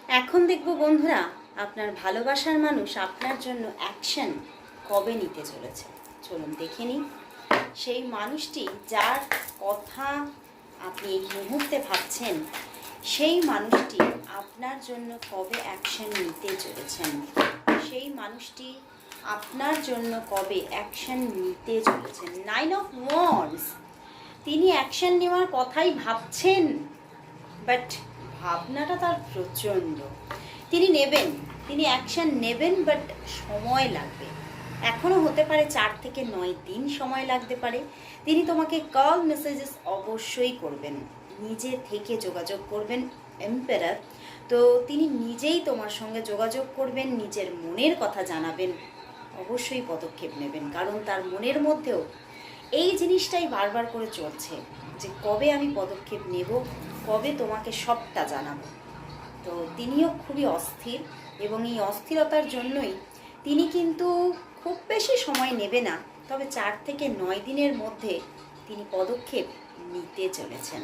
এখন দেখব বন্ধুরা, আপনার ভালোবাসার মানুষ আপনার জন্য অ্যাকশন কবে নিতে চলেছে। চলুন দেখে নিই সেই মানুষটি যার কথা আপনি এই মুহূর্তে ভাবছেন, সেই মানুষটি আপনার জন্য কবে অ্যাকশন নিতে চলেছেন। সেই মানুষটি আপনার জন্য কবে অ্যাকশন নিতে চলেছেন। 9 অফ ওয়ান্ডস। তিনি অ্যাকশন নেওয়ার কথাই ভাবছেন, বাট ভাবনাটা তার প্রচণ্ড। তিনি নেবেন, তিনি অ্যাকশন নেবেন, বাট সময় লাগবে। এখনও হতে পারে 4 থেকে 9 দিন সময় লাগতে পারে। তিনি তোমাকে কল মেসেজেস অবশ্যই করবেন, নিজে থেকে যোগাযোগ করবেন। এম্পারার, তো তিনি নিজেই তোমার সঙ্গে যোগাযোগ করবেন, নিজের মনের কথা জানাবেন, অবশ্যই পদক্ষেপ নেবেন। কারণ তার মনের মধ্যেও এই জিনিসটাই বারবার করে চলছে যে কবে আমি পদক্ষেপ নেব, কবে তোমাকে সবটা জানাবো। তো তিনিও খুবই অস্থির, এবং এই অস্থিরতার জন্যই তিনি কিন্তু খুব বেশি সময় নেবে না, তবে 4 থেকে 9 দিনের মধ্যে তিনি পদক্ষেপ নিতে চলেছেন।